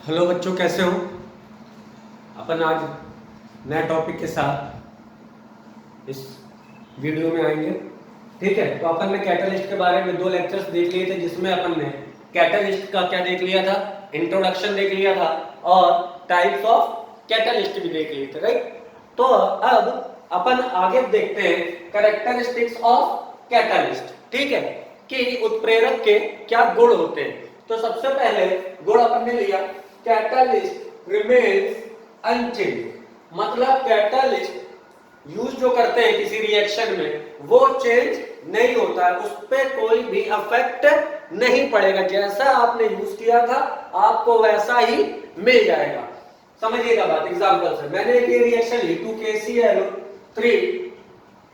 Hello बच्चों, कैसे हो? अपन आज नए टॉपिक के साथ इस वीडियो में आएंगे। ठीक है, तो अपन ने कैटलिस्ट के बारे में 2 लेक्चर्स देख लिए थे, जिसमें अपन ने कैटलिस्ट का क्या देख लिया था, इंट्रोडक्शन देख लिया था और टाइप्स ऑफ कैटलिस्ट भी देख लिए थे, राइट। तो अब अपन आगे देखते हैं कैरेक्टरिस्टिक्स ऑफ कैटलिस्ट। ठीक है, कि उत्प्रेरक के क्या गुण होते हैं। तो सबसे पहले गुण अपन ने लिया, कैटलिस्ट रिमेन्स अनचेंज। मतलब कैटलिस्ट यूज जो करते हैं किसी रिएक्शन में वो चेंज नहीं होता है, उस पर कोई भी अफेक्ट नहीं पड़ेगा। जैसा आपने यूज किया था आपको वैसा ही मिल जाएगा। समझिएगा बात। एग्जांपल से मैंने एक रिएक्शन ली, 2KCl3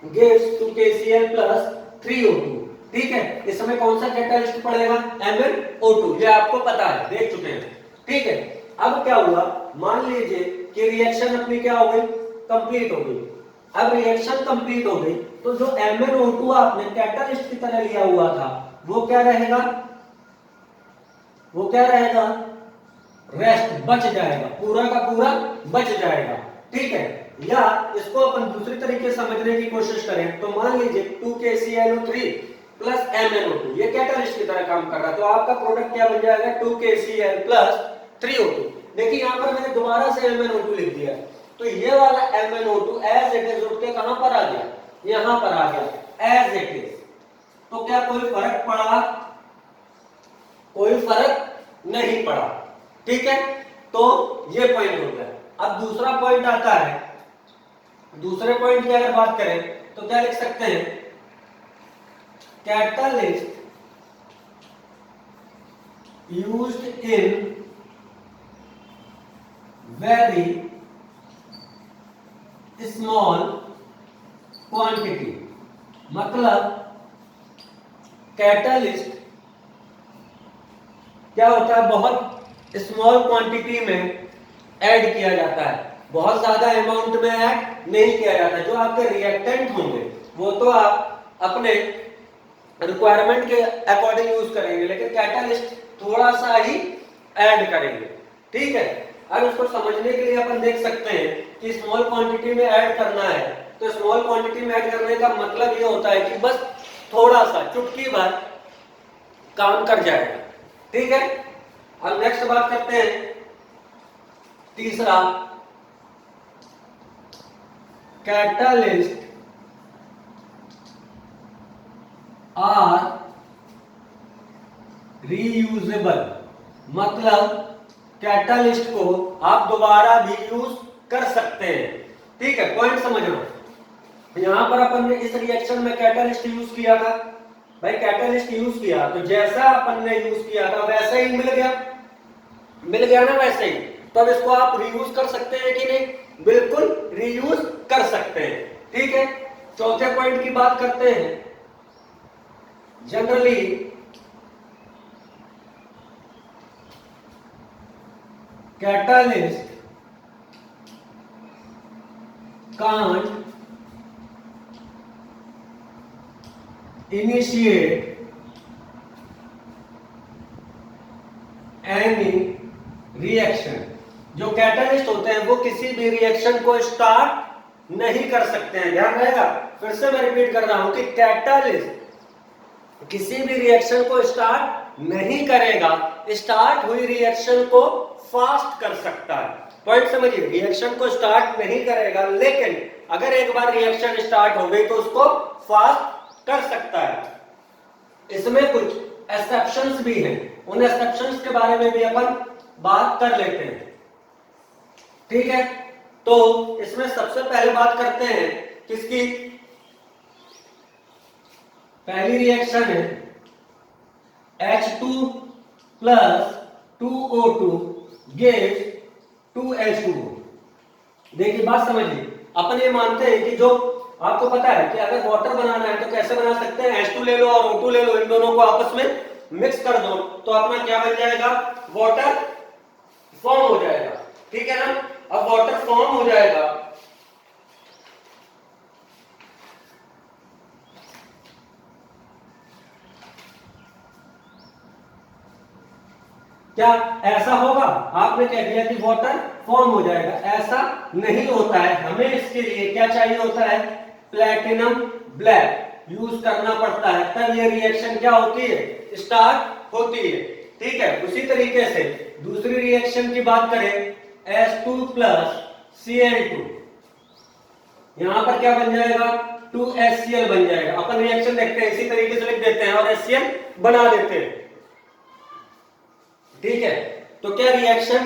gives 2KCl plus 3O2। ठीक है, इसमें कौन सा कैटलिस्ट पड़ेगा? MnO2। ये आपको पता है, देख चुके हैं। ठीक है, अब क्या हुआ, मान लीजिए कि रिएक्शन अपनी क्या हो गई, कंप्लीट हो गई। अब रिएक्शन कंप्लीट हो गई तो जो MnO2 आपने कैटलिस्ट की तरह लिया हुआ था वो क्या रहेगा? वो क्या रहेगा? रेस्ट, बच जाएगा, पूरा का पूरा बच जाएगा। ठीक है, या इसको अपन दूसरी तरीके से समझने की कोशिश करें तो मान लीजिए 2KClO3 प्लस MnO2, ये कैटलिस्ट की तरह काम कर रहा है, तो आपका प्रोडक्ट क्या बन जाएगा? 2KCl plus 3O2। देखिए यहां पर मैंने दोबारा से MnO2 लिख दिया, तो ये वाला MnO2 एज इट इज उठ के कहां पर आ गया? यहां पर आ गया एज इट इज। तो क्या कोई फर्क पड़ा? कोई फर्क नहीं पड़ा। ठीक है, तो ये पॉइंट हो गया। अब दूसरा पॉइंट आता है, दूसरे पॉइंट की अगर बात करें तो क्या लिख सकते हैं? Catalyst used in very small quantity. मतलब कैटलिस्ट क्या होता है, बहुत स्मॉल क्वांटिटी में ऐड किया जाता है, बहुत ज्यादा अमाउंट में ऐड नहीं किया जाता। जो आपके रिएक्टेंट होंगे वो तो आप अपने रिक्वायरमेंट के अकॉर्डिंग यूज करेंगे, लेकिन कैटलिस्ट थोड़ा सा ही ऐड करेंगे। ठीक है, अब इसको समझने के लिए अपन देख सकते हैं कि स्मॉल क्वांटिटी में ऐड करना है, तो स्मॉल क्वांटिटी में ऐड करने का मतलब ये होता है कि बस थोड़ा सा, चुटकी भर काम कर जाएगा। ठीक है, अब नेक्स्ट बात करते हैं तीसरा, कैटलिस्ट आर रीयूजेबल। मतलब कैटलिस्ट को आप दोबारा भी यूज कर सकते हैं। ठीक है, पॉइंट समझना। यहां पर अपन ने इस रिएक्शन में कैटलिस्ट यूज किया था, भाई कैटलिस्ट यूज किया तो जैसा अपन ने यूज किया था वैसा ही मिल गया, मिल गया ना वैसे ही। तो अब इसको आप रीयूज कर सकते हैं कि नहीं? बिल्कुल रीयूज कर सकते हैं। ठीक है, चौथे पॉइंट की बात करते हैं। Generally catalyst can't initiate any reaction. जो कैटलिस्ट होते हैं वो किसी भी रिएक्शन को स्टार्ट नहीं कर सकते हैं। ध्यान रहेगा, फिर से मैं रिपीट कर रहा हूं कि कैटलिस्ट किसी भी रिएक्शन को स्टार्ट नहीं करेगा, स्टार्ट हुई रिएक्शन को फास्ट कर सकता है। पॉइंट समझिए, रिएक्शन को स्टार्ट नहीं करेगा, लेकिन अगर एक बार रिएक्शन स्टार्ट हो गई तो उसको फास्ट कर सकता है। इसमें कुछ एक्सेप्शंस भी हैं, उन एक्सेप्शंस के बारे में भी अपन बात कर लेते हैं। ठीक है, तो इसमें सबसे पहले बात करते हैं किसकी? पहली रिएक्शन है H2 plus 2O2 gives 2H2O। देखिए बात समझिए, अपन ये मानते हैं कि जो आपको पता है कि अगर वाटर बनाना है तो कैसे बना सकते हैं? H2 ले लो और O2 ले लो, इन दोनों को आपस में मिक्स कर दो तो अपना क्या बन जाएगा? वाटर फॉर्म हो जाएगा। ठीक है ना, अब वाटर फॉर्म हो जाएगा क्या ऐसा होगा? आपने कह दिया कि वाटर फॉर्म हो जाएगा, ऐसा नहीं होता है। हमें इसके लिए क्या चाहिए होता है? प्लेटिनम ब्लैक यूज करना पड़ता है, तब ये रिएक्शन क्या होती है? स्टार्ट होती है। ठीक है, उसी तरीके से दूसरी रिएक्शन की बात करें, H2 प्लस Cl2, यहां पर क्या बन जाएगा? 2HCl बन जाएगा। अपन रिएक्शन देखते हैं, इसी तरीके से लिख देते हैं और HCl बना देते हैं। ठीक है, तो क्या रिएक्शन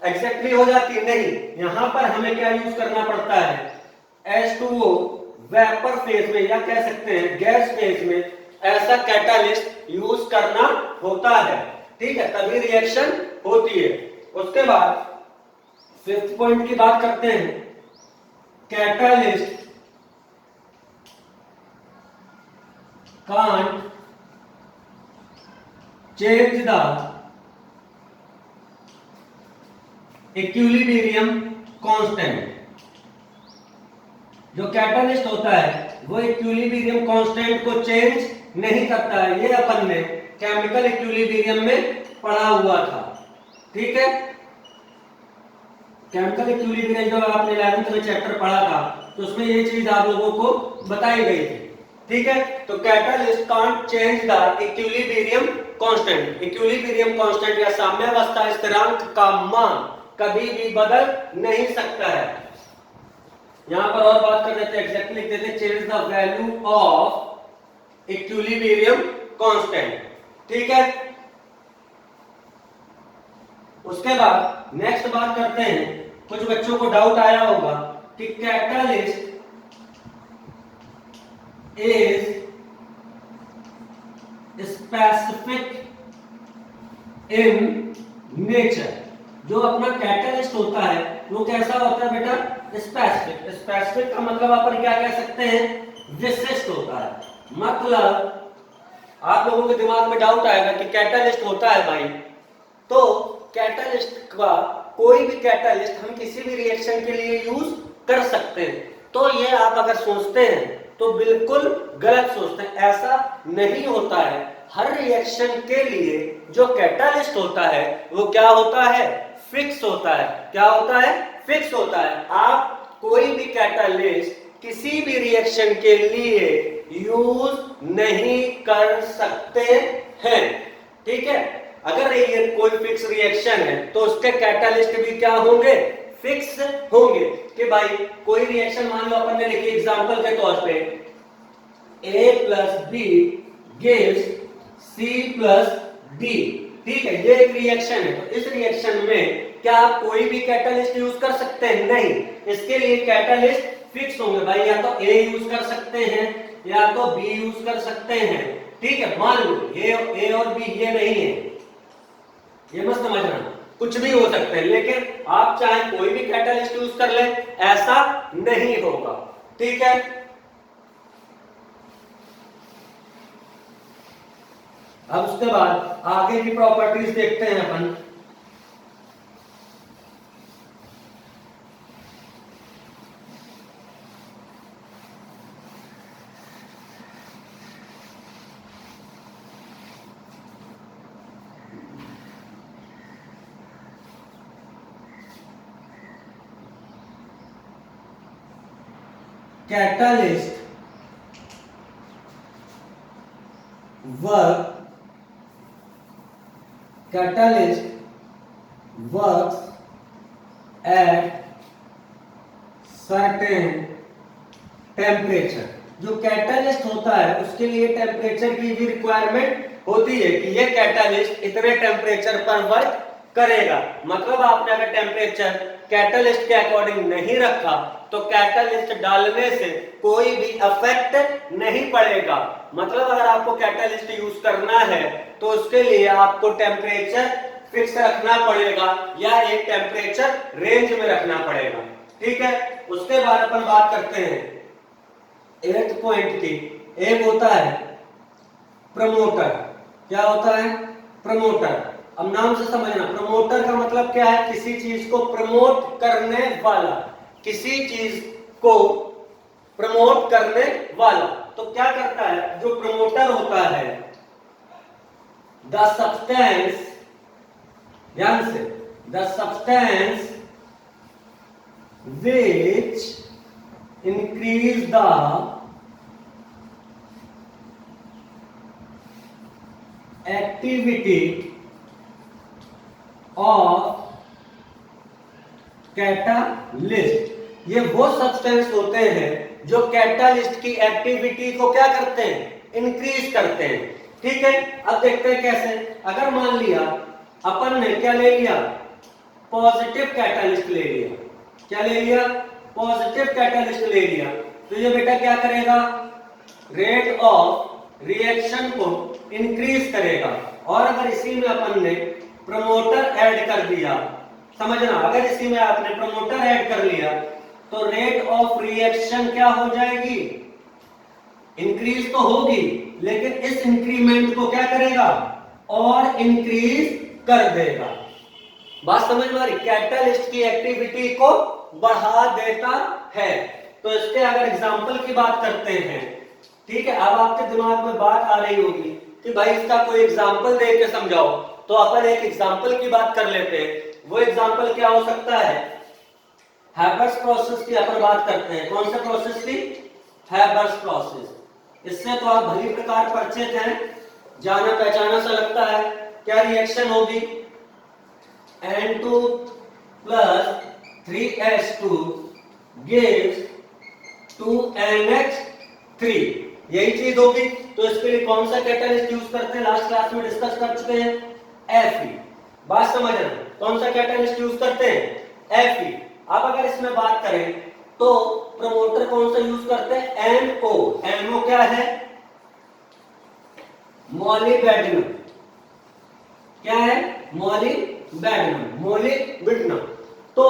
एग्जैक्टली हो जाती है? नहीं, यहां पर हमें क्या यूज करना पड़ता है? H2O वेपर फेज में या कह सकते हैं गैस फेज में ऐसा कैटालिस्ट यूज करना होता है। ठीक है, तभी रिएक्शन होती है। उसके बाद फिफ्थ पॉइंट की बात करते हैं, catalyst can't change the equilibrium constant. जो कैटालिस्ट होता है वो इक्विलिब्रियम कांस्टेंट को चेंज नहीं करता है। ये अपन ने केमिकल इक्विलिब्रियम में पढ़ा हुआ था। ठीक है, केमिकल इक्विलिब्रियम जो आपने 11th में चैप्टर पढ़ा था, तो उसमें ये चीज आप लोगों को बताई गई थी। ठीक है, तो catalyst can't change the equilibrium constant. Equilibrium constant या साम्यावस्था स्थिरांक का मान कभी भी बदल नहीं सकता है। यहां पर और बात कर लेते हैं, एग्जैक्टली लिख देते, change the value of equilibrium constant. ठीक है, उसके बाद नेक्स्ट बात करते हैं, कुछ बच्चों को डाउट आया होगा कि catalyst is specific in nature. जो अपना कैटालिस्ट होता है वो कैसा होता है बेटा? स्पेसिफिक। स्पेसिफिक का मतलब अपन क्या कह सकते हैं? विशिष्ट होता है। मतलब आप लोगों के दिमाग में डाउट आएगा कि कैटालिस्ट होता है भाई, तो कैटालिस्ट का कोई भी कैटालिस्ट हम किसी भी रिएक्शन के लिए यूज कर सकते हैं। तो ये आप अगर सोचते हैं तो बिल्कुल गलत सोचते हैं, ऐसा नहीं होता है। हर रिएक्शन के लिए जो कैटालिस्ट होता है वो क्या होता है? फिक्स होता है। क्या होता है? फिक्स होता है। आप कोई भी कैटालिस्ट किसी भी रिएक्शन के लिए यूज नहीं कर सकते हैं। ठीक है, अगर ये कोई फिक्स रिएक्शन है तो उसके कैटालिस्ट भी क्या होंगे? फिक्स होंगे। कि भाई कोई रिएक्शन मान लो अपन ने लिखी एग्जांपल के तौर पे A plus B gives C plus D. ठीक है, ये एक रिएक्शन है। तो इस रिएक्शन में क्या आप कोई भी कैटालिस्ट यूज कर सकते हैं? नहीं, इसके लिए कैटालिस्ट फिक्स होंगे भाई। या तो A यूज कर सकते हैं या तो B यूज कर सकते हैं। ठीक है, मान लो ये A और B ये नहीं है, ये मत समझना, कुछ भी हो सकते हैं, लेकिन आप चाहे कोई भी कैटालिस्ट यूज कर ले, ऐसा नहीं होगा। ठीक है, अब उसके बाद आगे की प्रॉपर्टीज देखते हैं अपन। Catalyst works at certain temperature। जो कैटालिस्ट होता है उसके लिए टेम्परेचर की भी रिक्वायरमेंट होती है कि ये कैटालिस्ट इतने टेम्परेचर पर वर्क करेगा। मतलब आपने अगर टेम्परेचर कैटालिस्ट के अकॉर्डिंग नहीं रखा तो कैटालिस्ट डालने से कोई भी इफेक्ट नहीं पड़ेगा। मतलब अगर आपको कैटालिस्ट यूज करना है तो उसके लिए आपको टेम्परेचर फिक्स रखना पड़ेगा या एक टेम्परेचर रेंज में रखना पड़ेगा। ठीक है, उसके बाद अपन बात करते हैं 8th पॉइंट की। एक होता है प्रमोटर। क्या होता है? प्रमोटर। अब नाम से समझना, प्रमोटर का मतलब क्या है? किसी चीज को प्रमोट करने वाला, किसी चीज को प्रमोट करने वाला। तो क्या करता है जो प्रमोटर होता है? द सब्सटेंस ध्यान से, the substance which increase the activity of catalyst, ये वो सब्सटेंस होते हैं जो कैटालिस्ट की एक्टिविटी को क्या करते हैं, इंक्रीज करते हैं। ठीक है, अब देखते हैं कैसे। अगर मान लिया अपन ने क्या ले लिया, पॉजिटिव कैटालिस्ट ले लिया, क्या ले लिया, पॉजिटिव कैटालिस्ट ले लिया, तो ये बेटा क्या करेगा, रेट ऑफ रिएक्शन को इंक्रीज करेगा। और अगर इसी में अपन ने प्रमोटर ऐड कर दिया, समझना, अगर इसी में आपने प्रमोटर ऐड कर लिया तो रेट ऑफ रिएक्शन क्या हो जाएगी, इंक्रीज तो होगी, लेकिन इस इंक्रीमेंट को क्या करेगा, और इंक्रीज कर देगा। बात समझ में आ रही, कैटालिस्ट की एक्टिविटी को बढ़ा देता है। तो इसके अगर एग्जांपल की बात करते हैं, ठीक है, अब आपके दिमाग में बात आ रही होगी कि भाई इसका कोई एग्जांपल दे के समझाओ, तो अपन एक एग्जांपल की बात कर लेते हैं। वो एग्जांपल क्या हो सकता है, हैबर्स प्रोसेस की अपन बात करते हैं। कौन सा प्रोसेस की, हैबर्स प्रोसेस। इससे तो आप भली प्रकार परिचित हैं, जाना पहचाना सा लगता है। क्या रिएक्शन होगी, N2 plus 3H2 gives 2NH3, यही चीज होगी। तो इसके लिए कौन सा कैटालिस्ट यूज करते हैं, लास्ट क्लास में डिस्कस कर चुके हैं, Fe। बात समझना, कौन सा कैटालिस्ट यूज करते हैं, Fe। अब अगर इसमें बात करें तो प्रमोटर कौन सा यूज करते हैं, MO। MO क्या है, मॉलिबेडिनम। क्या है, मॉलिबेडिनम, मोलिब्डेनम। तो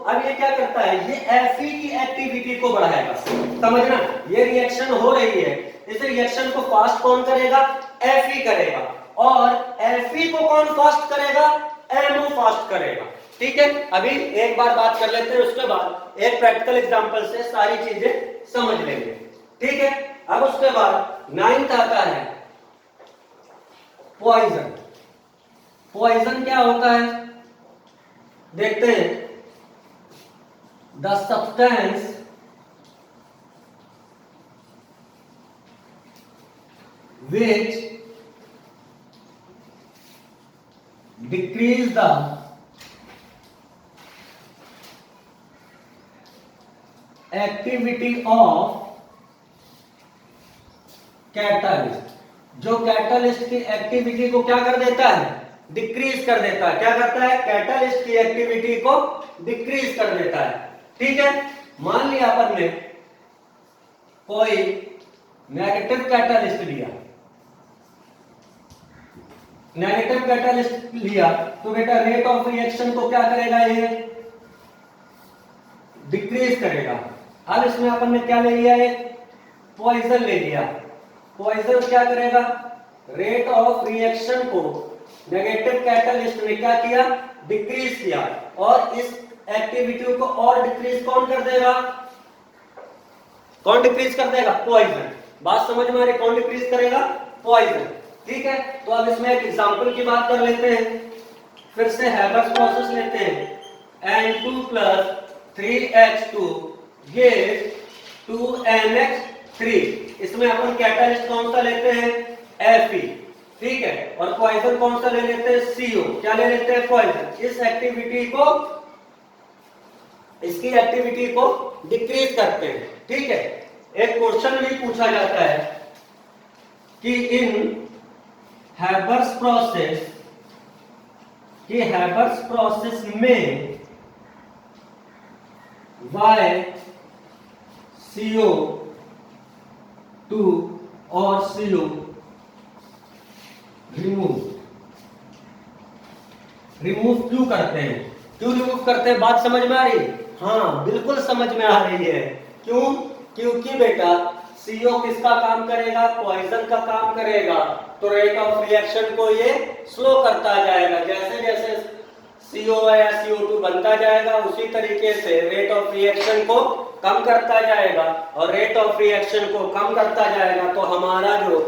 अब ये क्या करता है, ये Fe की एक्टिविटी को बढ़ाएगा। समझना, ये रिएक्शन हो रही है, इस रिएक्शन को फास्ट कौन करेगा, Fe करेगा, और Fe को कौन फास्ट करेगा, MO फास्ट करेगा। ठीक है, अभी एक बार बात कर लेते हैं, उसके बाद एक प्रैक्टिकल एग्जांपल से सारी चीजें समझ लेंगे। ठीक है, अब उसके बाद 9th आता है पॉइजन। पॉइजन क्या होता है, देखते हैं। The substance which decrease the activity of catalyst, जो कैटालिस्ट की एक्टिविटी को क्या कर देता है, डिक्रीज कर देता है। क्या करता है, कैटालिस्ट की एक्टिविटी को डिक्रीज कर देता है। ठीक है, मान लिया अपन ने कोई नेगेटिव कैटालिस्ट लिया, नेगेटिव कैटालिस्ट लिया, तो बेटा रेट ऑफ रिएक्शन को क्या करेगा, ये डिक्रीज करेगा। अब इसमें अपन ने क्या ले लिया, एक पॉइजन ले लिया। पॉइजन क्या करेगा, रेट ऑफ रिएक्शन को नेगेटिव कैटालिस्ट ने क्या किया, डिक्रीज किया, और इस एक्टिविटी को और डिक्रीज कौन कर देगा, कौन डिक्रीज कर देगा, पॉइजन। बात समझ में आ रही, कौन डिक्रीज करेगा, पॉइजन। ठीक है, तो अब इसमें एक एग्जांपल की बात कर लेते हैं, फिर से हैबर्स प्रोसेस लेते हैं। N2 plus 3H2 gives 2NH3। इसमें अपन कैटालिस्ट कौन सा लेते हैं, Fe। ठीक है, और पॉइजन कौन सा ले लेते हैं, CO। क्या ले लेते हैं, पॉइजन। इस एक्टिविटी को, इसकी एक्टिविटी को डिक्रीज करते हैं। ठीक है, एक क्वेश्चन भी पूछा जाता है कि इन हैबर्स प्रोसेस, कि हैबर्स प्रोसेस में CO2 और CO रिमूव क्यों करते हैं, क्यों रिमूव करते हैं, बात समझ में आ रही, हाँ बिल्कुल समझ में आ रही है। क्यों, क्योंकि बेटा CO किसका काम करेगा, पॉइजन का काम करेगा, तो रेट ऑफ रिएक्शन को ये स्लो करता जाएगा। जैसे जैसे CO या CO2 बनता जाएगा, उसी तरीके से रेट ऑफ रिएक्शन को कम करता जाएगा, और रेट ऑफ रिएक्शन को कम करता जाएगा तो हमारा जो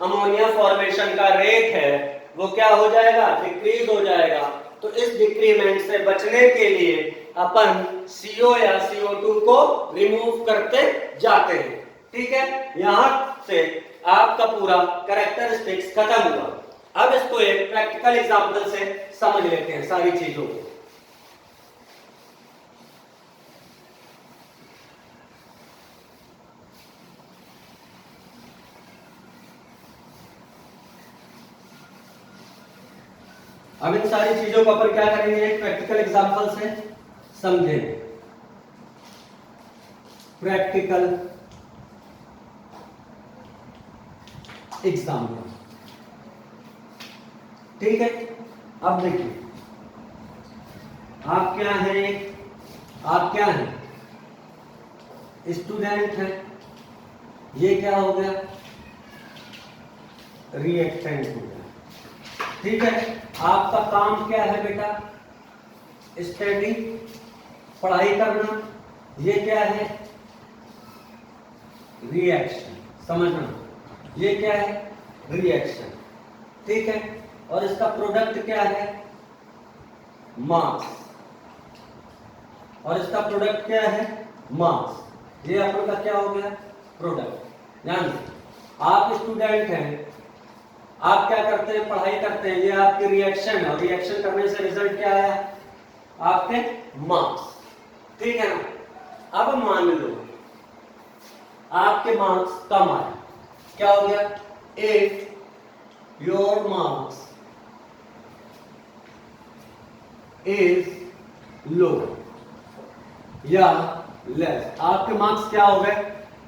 अमोनिया फॉर्मेशन का रेट है वो क्या हो जाएगा, डिक्रीज हो जाएगा। तो इस डिक्रीमेंट से बचने के लिए अपन CO या CO2 को रिमूव करते जाते हैं। ठीक है, यहां से आपका पूरा कैरेक्टरिस्टिक्स खत्म हुआ। अब इसको एक प्रैक्टिकल एग्जांपल से समझ लेते हैं सारी चीजों को। अब इन सारी चीजों को अपन क्या करेंगे, एक प्रैक्टिकल एग्जांपल से समझेंगे। प्रैक्टिकल एग्जांपल, ठीक है। अब देखिए, आप क्या हैं, आप क्या हैं, स्टूडेंट हैं। ये क्या हो गया, रिएक्टेंट हो गया। ठीक है, आपका काम क्या है बेटा, स्टडी, पढ़ाई करना। ये क्या है, रिएक्शन, समझना। ये क्या है, रिएक्शन। ठीक है, और इसका प्रोडक्ट क्या है, मास। और इसका प्रोडक्ट क्या है, मास। ये अपन का क्या हो गया, प्रोडक्ट। यानी आप स्टूडेंट हैं, आप क्या करते हैं, पढ़ाई करते हैं। ये आपकी रिएक्शन है, और रिएक्शन करने से रिजल्ट क्या आया, आपके मार्क्स। ठीक है ना। अब मान लो आपके मार्क्स कम आए, क्या हो गया, if your marks is low या लेस, आपके मार्क्स क्या हो गए,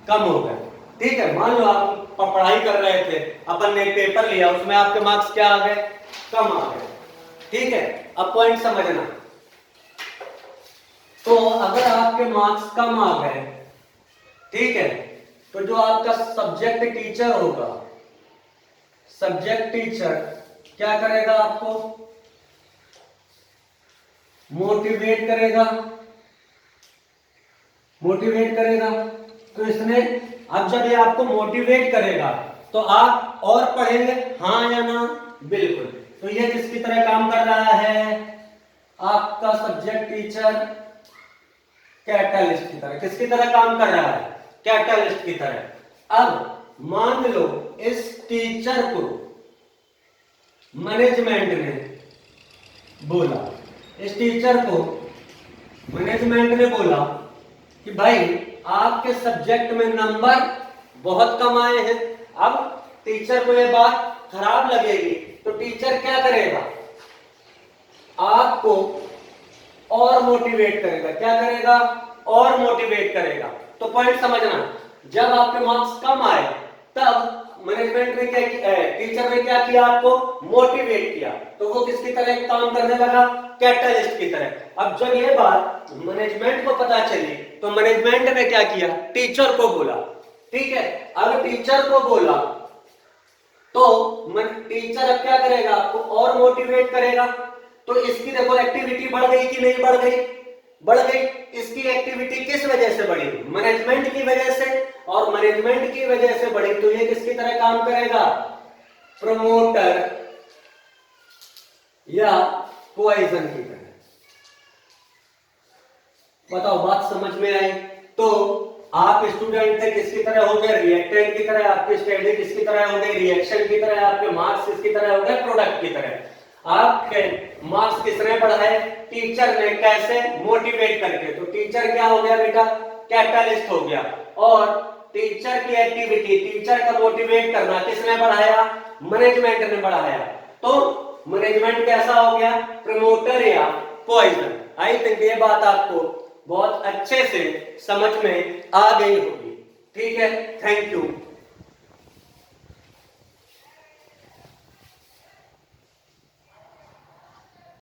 कम हो गए। ठीक है, मान लो आप पढ़ाई कर रहे थे, अपन ने पेपर लिया, उसमें आपके मार्क्स क्या आ गए, कम आ गए। ठीक है, अब पॉइंट समझना। तो अगर आपके मार्क्स कम आ गए, ठीक है, तो जो आपका सब्जेक्ट टीचर होगा, सब्जेक्ट टीचर क्या करेगा, आपको मोटिवेट करेगा, मोटिवेट करेगा। तो इसने, अब जब ये आपको मोटिवेट करेगा तो आप और पढ़ेंगे, हाँ या ना, बिल्कुल। तो ये किसकी तरह काम कर रहा है, आपका सब्जेक्ट टीचर कैटलिस्ट की तरह। किसकी तरह काम कर रहा है, कैटलिस्ट की तरह। अब मान लो इस टीचर को मैनेजमेंट ने बोला, इस टीचर को मैनेजमेंट ने बोला कि भाई आपके सब्जेक्ट में नंबर बहुत कम आए हैं। अब टीचर को ये बात खराब लगेगी, तो टीचर क्या करेगा, आपको और मोटिवेट करेगा। क्या करेगा, और मोटिवेट करेगा। तो पॉइंट समझना, जब आपके मार्क्स कम आए तब मैनेजमेंट ने क्या किया, टीचर ने क्या किया, आपको मोटिवेट किया। तो वो किसकी तरह काम करने लगा, कैटलिस्ट की तरह। अब जब ये बात मैनेजमेंट को पता चली तो मैनेजमेंट ने क्या किया, टीचर को बोला। ठीक है, अब टीचर को बोला तो टीचर अब क्या करेगा, आपको और मोटिवेट करेगा। तो इसकी देखो एक्टिविटी बढ़ गई कि नहीं बढ़ गई, बढ़ गई। इसकी एक्टिविटी किस वजह से बढ़ी, मैनेजमेंट की वजह से। और मैनेजमेंट की वजह से बढ़ी तो ये किसकी तरह काम करेगा, प्रमोटर या पॉइजन की तरह। बताओ बात समझ में आई। तो आप स्टूडेंट थे, किसकी तरह हो गए, रिएक्टेंट की तरह। आपकी स्टडी किसकी तरह हो गई, रिएक्शन की तरह। आपके मार्क्स किसकी तरह हो गए, प्रोडक्ट की तरह। आपके मार्क्स किसने बढ़ाए, टीचर ने। कैसे, मोटिवेट करके। तो टीचर क्या हो गया बेटा, कैटलिस्ट हो गया। और टीचर की एक्टिविटी, टीचर का मोटिवेट करना किसने बढ़ाया, मैनेजमेंट ने बढ़ाया। तो मैनेजमेंट कैसा हो गया, प्रमोटर या पॉइजन। आई थिंक ये बात आपको बहुत अच्छे से समझ में आ गई होगी। ठीक है, थैंक यू।